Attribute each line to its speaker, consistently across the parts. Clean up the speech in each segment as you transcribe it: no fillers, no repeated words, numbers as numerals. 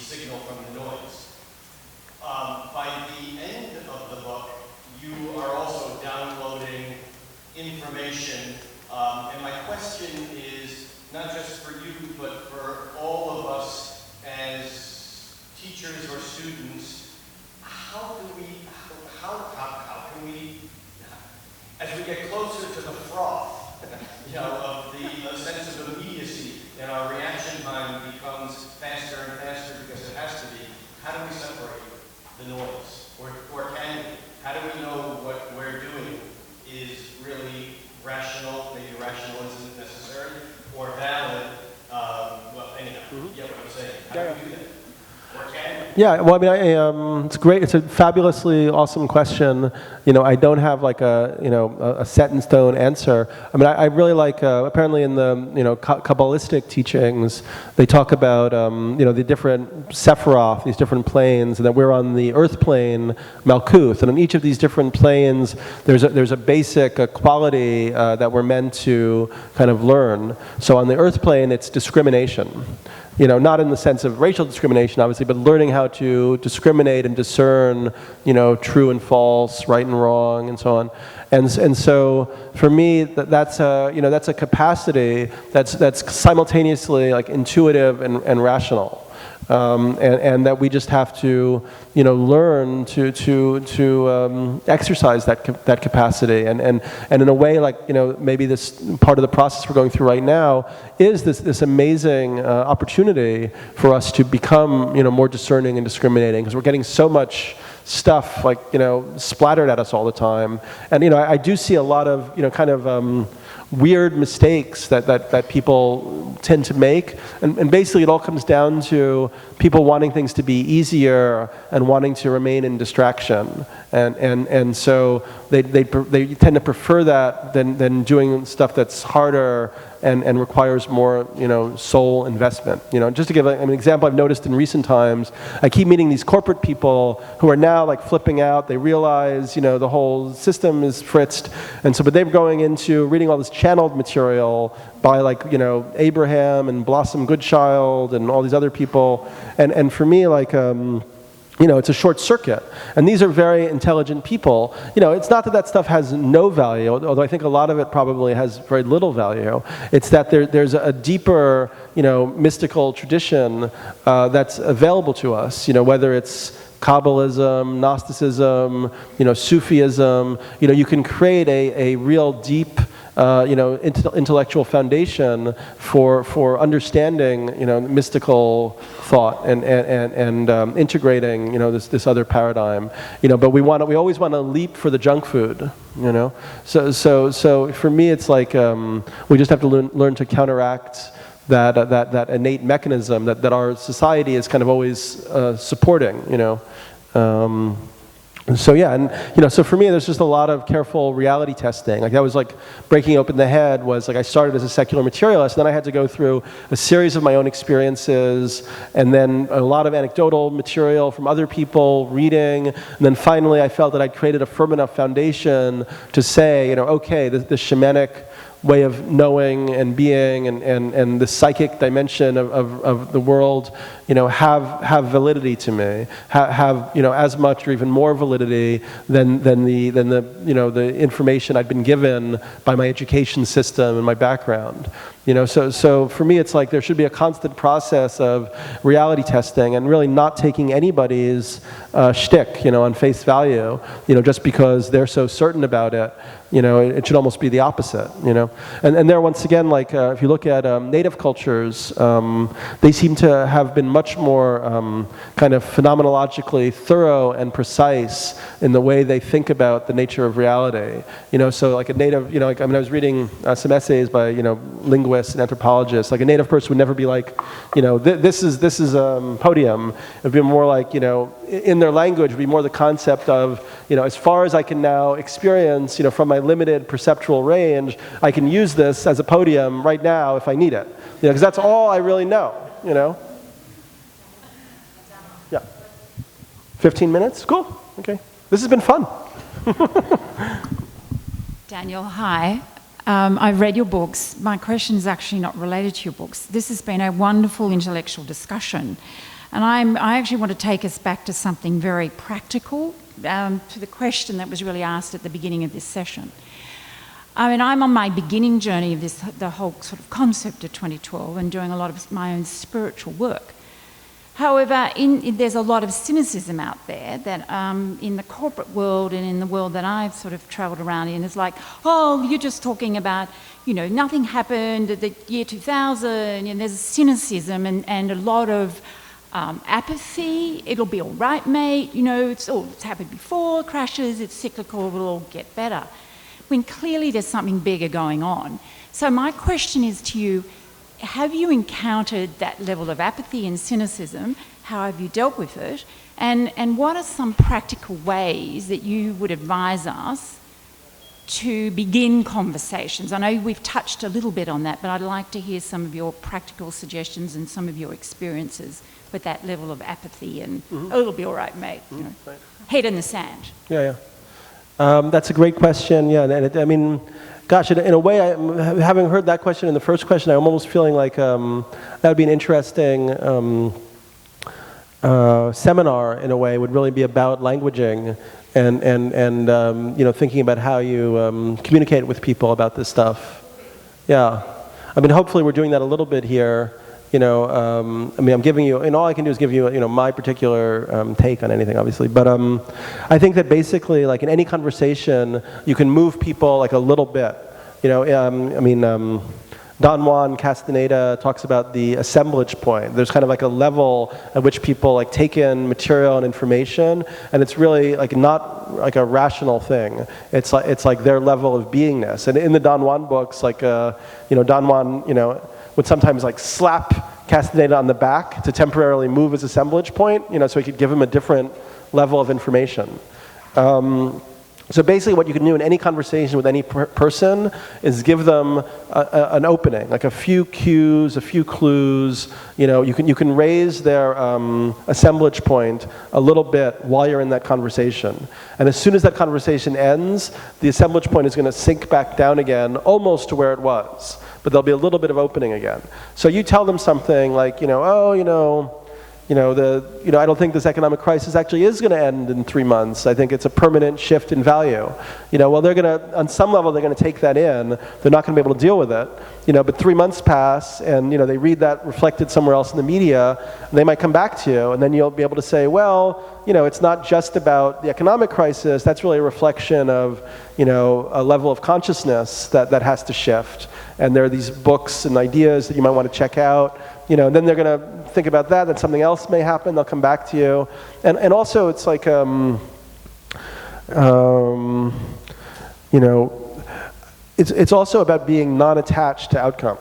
Speaker 1: signal from the noise. By the end of the book, you are also downloading information, and my question is not just for you, but for all of us as teachers or students. How can we, as we get closer to the froth, of the sense of immediacy, and our reaction time becomes faster and faster because it has to be, how do we separate the noise? Or can we? How do we know what we're doing is really rational, maybe rational isn't necessary, or valid? Well, anyhow, you get what I'm saying. How do we do that?
Speaker 2: Yeah, well, I mean, it's great. It's a fabulously awesome question. I don't have like a set in stone answer. I mean, I really like, apparently in the, Kabbalistic teachings, they talk about, the different Sephiroth, these different planes, and that we're on the earth plane, Malkuth, and on each of these different planes, there's a basic quality that we're meant to kind of learn. So on the earth plane, it's discrimination. Not in the sense of racial discrimination, obviously, but learning how to discriminate and discern, true and false, right and wrong, and so on. And so, for me, that's a capacity that's simultaneously like intuitive and rational. And that we just have to, learn to exercise that capacity, and in a way, like, maybe this part of the process we're going through right now is this amazing opportunity for us to become, more discerning and discriminating, because we're getting so much stuff like, splattered at us all the time, and I do see a lot of, kind of weird mistakes that people tend to make, and basically it all comes down to people wanting things to be easier and wanting to remain in distraction, and so they tend to prefer that than doing stuff that's harder and requires more, soul investment. Just to give an example I've noticed in recent times, I keep meeting these corporate people who are now like flipping out. They realize, the whole system is fritzed, and so, but they're going into reading all this channeled material by like, Abraham and Blossom Goodchild and all these other people, and for me, like, it's a short circuit. And these are very intelligent people. It's not that stuff has no value, although I think a lot of it probably has very little value. It's that there's a deeper, mystical tradition that's available to us, whether it's Kabbalism, Gnosticism, Sufism. You can create a real deep intellectual foundation for understanding, mystical thought and integrating, this other paradigm, but we always want to leap for the junk food, So for me, it's like we just have to learn to counteract that innate mechanism that our society is kind of always supporting, So yeah, and so for me, there's just a lot of careful reality testing. Like that was like breaking open the head. Was like I started as a secular materialist, and then I had to go through a series of my own experiences, and then a lot of anecdotal material from other people, reading, and then finally I felt that I'd created a firm enough foundation to say, okay, the shamanic way of knowing and being and the psychic dimension of the world, have validity to me, have as much or even more validity than the information I'd been given by my education system and my background. So for me, it's like there should be a constant process of reality testing and really not taking anybody's shtick, on face value, just because they're so certain about it. It should almost be the opposite, And there, once again, like if you look at native cultures, they seem to have been much more kind of phenomenologically thorough and precise in the way they think about the nature of reality. So like a native, I was reading some essays by, linguists and anthropologists. Like a native person would never be like, this is podium. It would be more like, in their language, would be more the concept of, as far as I can now experience, from my limited perceptual range, I can use this as a podium right now if I need it. Because that's all I really know, Yeah. 15 minutes? Cool. Okay. This has been fun.
Speaker 3: Daniel, hi. I've read your books. My question is actually not related to your books. This has been a wonderful intellectual discussion. And I actually want to take us back to something very practical, to the question that was really asked at the beginning of this session. I mean, I'm on my beginning journey of the whole sort of concept of 2012 and doing a lot of my own spiritual work. However, there's a lot of cynicism out there that in the corporate world and in the world that I've sort of travelled around in, it's like, oh, you're just talking about, nothing happened at the year 2000, and there's cynicism and a lot of apathy. It'll be all right, mate. It's happened before, crashes, it's cyclical, it'll all get better. When clearly there's something bigger going on. So my question is to you, have you encountered that level of apathy and cynicism? How have you dealt with it? And what are some practical ways that you would advise us to begin conversations? I know we've touched a little bit on that, but I'd like to hear some of your practical suggestions and some of your experiences with that level of apathy and, oh, it'll be all right, mate.
Speaker 2: Right.
Speaker 3: Head in the sand.
Speaker 2: Yeah. That's a great question. Yeah, gosh, in a way, having heard that question and the first question, I'm almost feeling like that would be an interesting seminar. In a way, would really be about languaging and thinking about how you communicate with people about this stuff. Yeah, hopefully we're doing that a little bit here. I'm giving you, and all I can do is give you, my particular take on anything, obviously. But I think that basically, like in any conversation, you can move people like a little bit. Don Juan Castaneda talks about the assemblage point. There's kind of like a level at which people like take in material and information, and it's really like not like a rational thing. It's like their level of beingness. And in the Don Juan books, like Don Juan, would sometimes like slap Castaneda on the back to temporarily move his assemblage point, so he could give him a different level of information. So basically what you can do in any conversation with any person is give them an opening, like a few cues, a few clues. You can raise their assemblage point a little bit while you're in that conversation. And as soon as that conversation ends, the assemblage point is going to sink back down again, almost to where it was. But there'll be a little bit of opening again. So you tell them something like, I don't think this economic crisis actually is going to end in 3 months. I think it's a permanent shift in value. Well, they're going to, on some level, they're going to take that in. They're not going to be able to deal with it. But 3 months pass, and they read that reflected somewhere else in the media, and they might come back to you, and then you'll be able to say, well, it's not just about the economic crisis. That's really a reflection of, a level of consciousness that has to shift. And there are these books and ideas that you might want to check out. And then they're going to think about that, then something else may happen, they'll come back to you. And also it's like, it's also about being non-attached to outcome.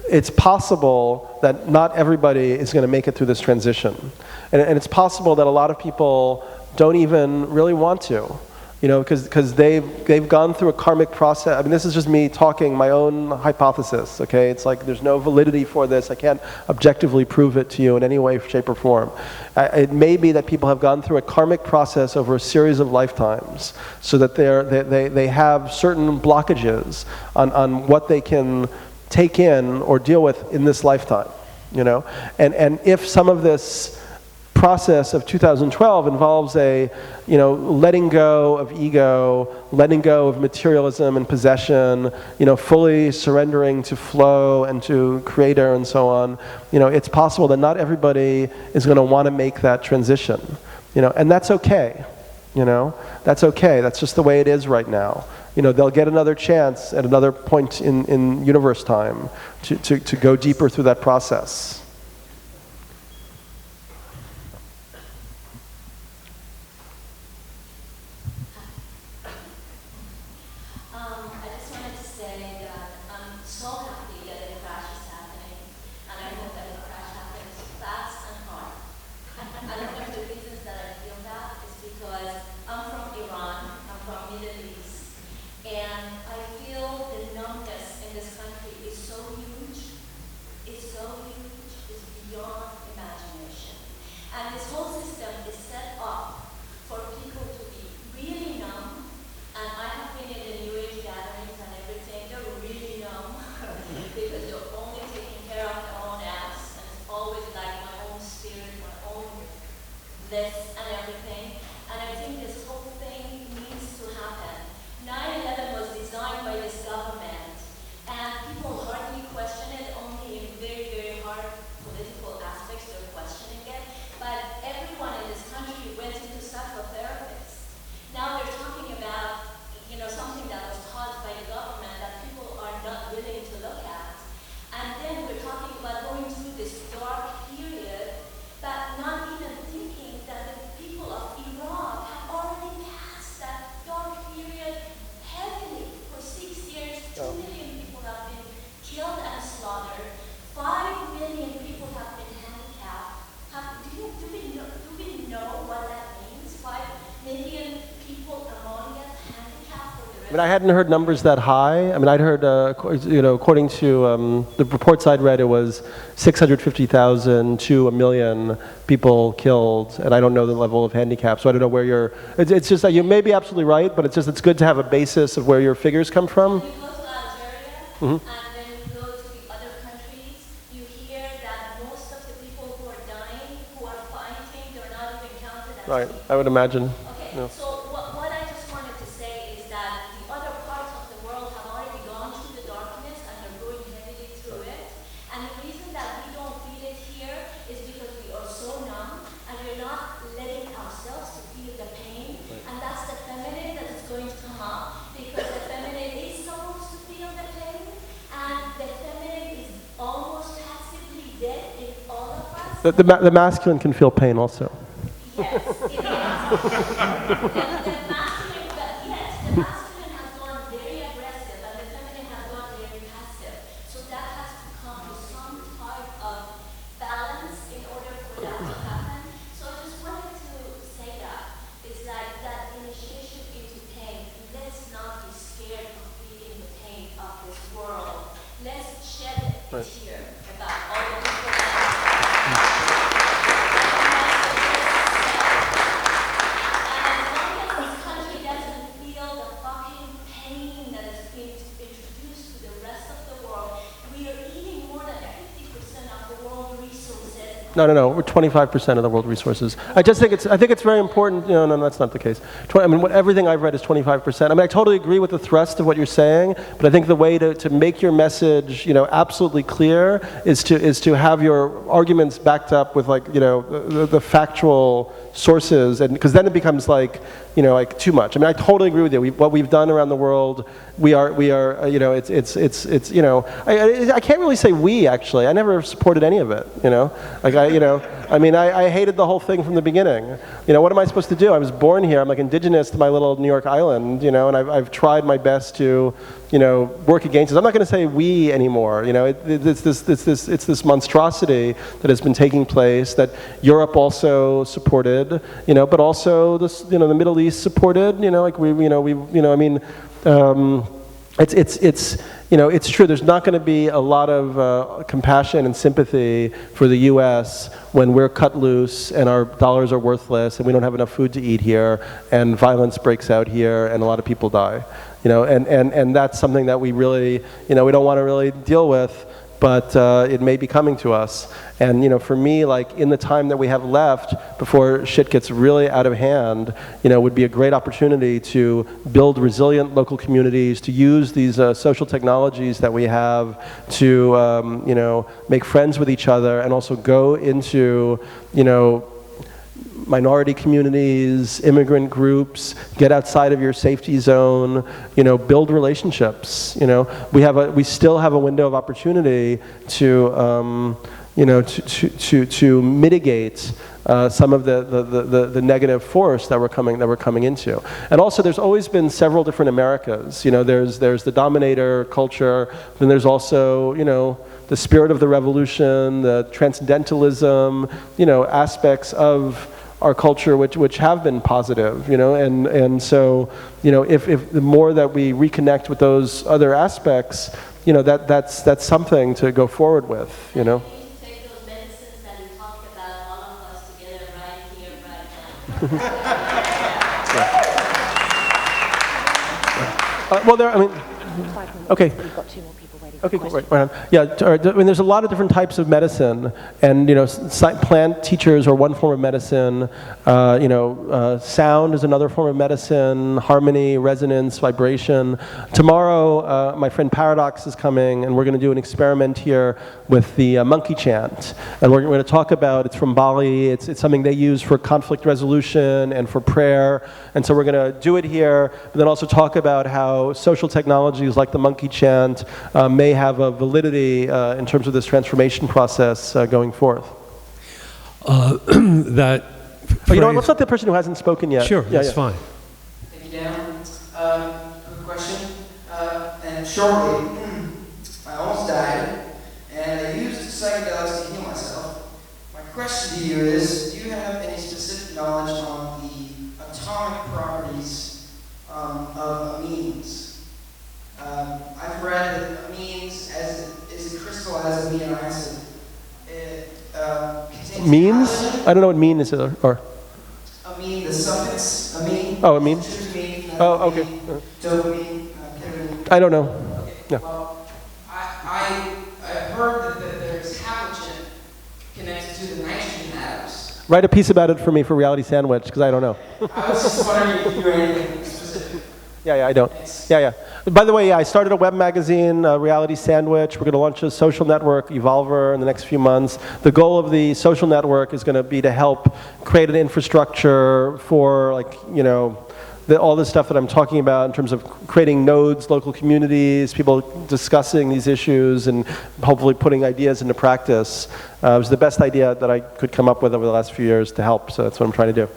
Speaker 2: It's possible that not everybody is going to make it through this transition. And it's possible that a lot of people don't even really want to. Because they've gone through a karmic process. This is just me talking my own hypothesis, okay? It's like there's no validity for this. I can't objectively prove it to you in any way, shape, or form. It may be that people have gone through a karmic process over a series of lifetimes so that they have certain blockages on what they can take in or deal with in this lifetime, And if some of this process of 2012 involves a, letting go of ego, letting go of materialism and possession, fully surrendering to flow and to creator and so on. It's possible that not everybody is going to want to make that transition, and that's okay. That's okay. That's just the way it is right now. They'll get another chance at another point in universe time to go deeper through that process.
Speaker 4: this and everything. And I think this whole thing needs to happen. 9/11 was designed by this government, and people hardly question it, only in very, very hard political aspects they're questioning it. But everyone in this country went into psychotherapists. Now they're talking about, something that was taught by the government that people are not willing to look at. And then we're talking about going through this dark period, but not even thinking that the people of Iraq have already passed that dark period heavily. For 6 years, 2 million people have been killed and slaughtered. 5 million people have been handicapped. Do we know what that means? 5 million people among us handicapped for the rest.
Speaker 2: I mean, I hadn't heard numbers that high. I mean, I'd heard, according to the reports I'd read, it was 650,000 to 1 million people killed, and I don't know the level of handicap, so I don't know where you're. It's just that you may be absolutely right, but it's good to have a basis of where your figures come from.
Speaker 4: When you go to Algeria, and then you go to the other countries, you hear that most of the people who are dying, who are fighting, they're not even counted as
Speaker 2: Right,
Speaker 4: people.
Speaker 2: I would imagine.
Speaker 4: Okay,
Speaker 2: Yeah.
Speaker 4: so what I just wanted to say is that the other parts of the world have already gone through the darkness and they're going heavily through it. And the reason that we don't feel it here is because we are so numb and we're not letting ourselves to feel the pain. And that's the feminine that is going to come up, because the feminine is supposed to feel the pain, and the feminine is almost passively dead in all of us.
Speaker 2: The masculine can feel pain also.
Speaker 4: Yes, it is. The masculine, but yes, the masculine has gone very aggressive and the feminine has gone very passive. So that has to come to some type of balance in order for that to happen. So I just wanted to say that. It's like that initiation into pain. Let's not be scared of feeling the pain of this world. Let's shed a tear about all the people
Speaker 2: No, we're 25% of the world resources. I think it's very important. No, that's not the case. Everything I've read is 25%. I mean, I totally agree with the thrust of what you're saying, but I think the way to make your message, absolutely clear is to have your arguments backed up with the factual sources, and because then it becomes like too much. I mean, I totally agree with you. What we've done around the world, we are I can't really say we, actually. I never supported any of it, I hated the whole thing from the beginning. What am I supposed to do? I was born here. I'm indigenous to my little New York island, and I've tried my best to, work against it. I'm not going to say we anymore. It's this monstrosity that has been taking place that Europe also supported, but also this, the Middle East supported. It's true. There's not going to be a lot of compassion and sympathy for the U.S. when we're cut loose and our dollars are worthless and we don't have enough food to eat here and violence breaks out here and a lot of people die. And that's something that we really, we don't want to really deal with, but it may be coming to us. And for me, in the time that we have left before shit gets really out of hand, would be a great opportunity to build resilient local communities, to use these social technologies that we have to, make friends with each other, and also go into, minority communities, immigrant groups, get outside of your safety zone, build relationships. We still have a window of opportunity to, to mitigate some of the negative force that we're coming into. And also, there's always been several different Americas. There's the dominator culture, then there's also, the spirit of the revolution, the transcendentalism, aspects of our culture which have been positive, and so, if the more that we reconnect with those other aspects, that's something to go forward with,
Speaker 4: We need to take those medicines that we talked about, all of us together, right here, right now.
Speaker 2: Well,
Speaker 5: 5 minutes.
Speaker 2: Okay.
Speaker 5: We've got 2 more people waiting for
Speaker 2: Okay, cool.
Speaker 5: questions.
Speaker 2: Right on. Yeah, I mean, there's a lot of different types of medicine, and plant teachers are one form of medicine. Sound is another form of medicine. Harmony, resonance, vibration. Tomorrow, my friend Paradox is coming, and we're going to do an experiment here with the monkey chant, and we're going to talk about. It's from Bali. It's something they use for conflict resolution and for prayer, and so we're going to do it here, but then also talk about how social technologies like the monkey chant may have a validity in terms of this transformation process going forth.
Speaker 6: That
Speaker 2: Oh, you know what, let's let the person who hasn't spoken yet.
Speaker 6: Sure, that's fine.
Speaker 7: Thank you, Dan. Quick question. And shortly, I almost died, and I used psychedelics to heal myself. My question to you is, do you have any specific knowledge on the atomic properties of amines? I've read that amines, as it is a crystallized amino acid, it contains
Speaker 2: Means?
Speaker 7: halogen.
Speaker 2: I don't know what mean is, or
Speaker 7: Amine, the suffix, amine.
Speaker 2: Oh, amine.
Speaker 7: Tryptamine,
Speaker 2: Oh, okay.
Speaker 7: dopamine, ketamine.
Speaker 2: I don't know.
Speaker 7: Okay.
Speaker 2: Yeah.
Speaker 7: Well, I've heard that there's halogen connected to the nitrogen atoms.
Speaker 2: Write a piece about it for me for Reality Sandwich, because I don't know.
Speaker 7: I was just wondering if you knew anything specific.
Speaker 2: Yeah, I don't.
Speaker 7: Thanks.
Speaker 2: Yeah. By the way, I started a web magazine, Reality Sandwich. We're going to launch a social network, Evolver, in the next few months. The goal of the social network is going to be to help create an infrastructure for, all this stuff that I'm talking about in terms of creating nodes, local communities, people discussing these issues, and hopefully putting ideas into practice. It was the best idea that I could come up with over the last few years to help, so that's what I'm trying to do.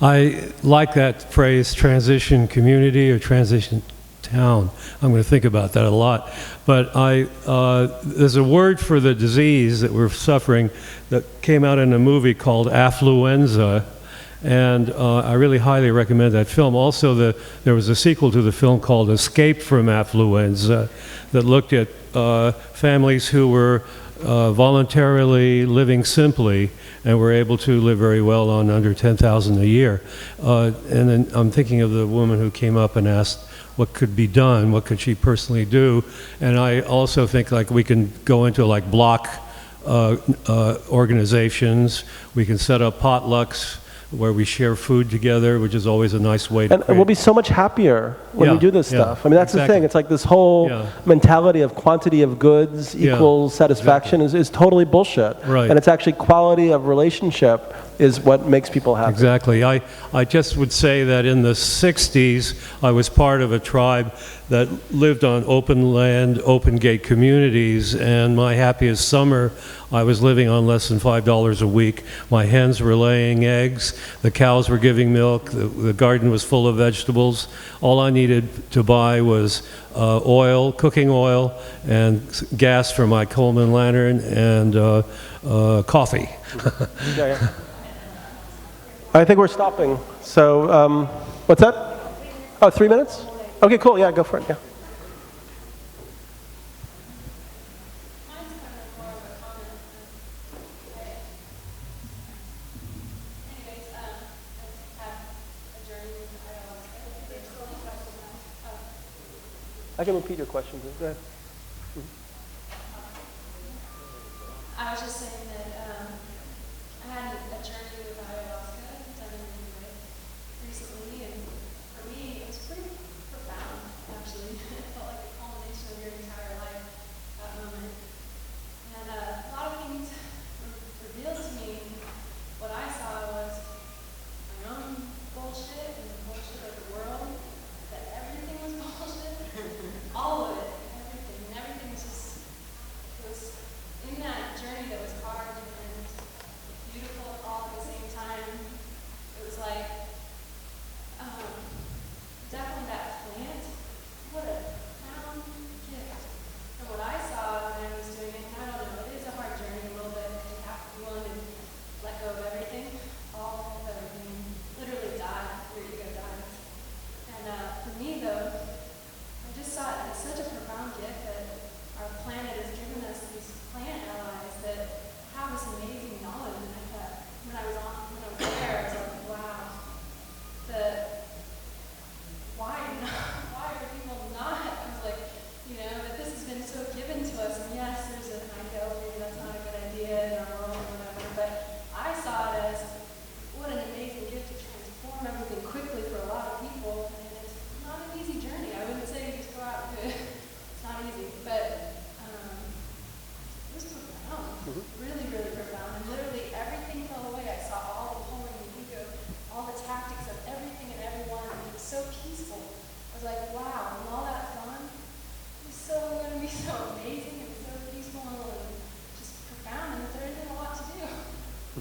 Speaker 6: I like that phrase, transition community or transition town. I'm going to think about that a lot. But there's a word for the disease that we're suffering that came out in a movie called Affluenza, and I really highly recommend that film. Also, there was a sequel to the film called Escape from Affluenza that looked at families who were voluntarily living simply and were able to live very well on under $10,000 a year. And then I'm thinking of the woman who came up and asked what could be done, what could she personally do. And I also think we can go into block organizations. We can set up potlucks where we share food together, which is always a nice way to
Speaker 2: And we'll be so much happier when we do this stuff. I mean, that's the thing. It's like this whole mentality of quantity of goods equals satisfaction is totally bullshit.
Speaker 6: Right.
Speaker 2: And it's actually quality of relationship is what makes people happy.
Speaker 6: Exactly. I just would say that in the 60s, I was part of a tribe that lived on open land, open gate communities, and my happiest summer, I was living on less than $5 a week. My hens were laying eggs, the cows were giving milk, the garden was full of vegetables. All I needed to buy was oil, cooking oil, and gas for my Coleman lantern, and coffee.
Speaker 2: Yeah. I think we're stopping. So, what's that? Oh, 3 minutes? Okay, cool. Yeah, go for it. Yeah. I can repeat your question. Go ahead.
Speaker 8: I was just saying that I had a journey with ayahuasca done in Timewave recently, and for me it was pretty profound, actually. It felt like a culmination of your entire life, that moment. And a lot of things revealed to me. What I saw was my own bullshit and the bullshit of the world, that everything was bullshit, all of it, everything. And everything was just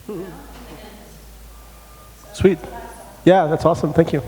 Speaker 8: you know, in the end. So
Speaker 2: Sweet.
Speaker 8: that's what I saw.
Speaker 2: Yeah, that's awesome. Thank you.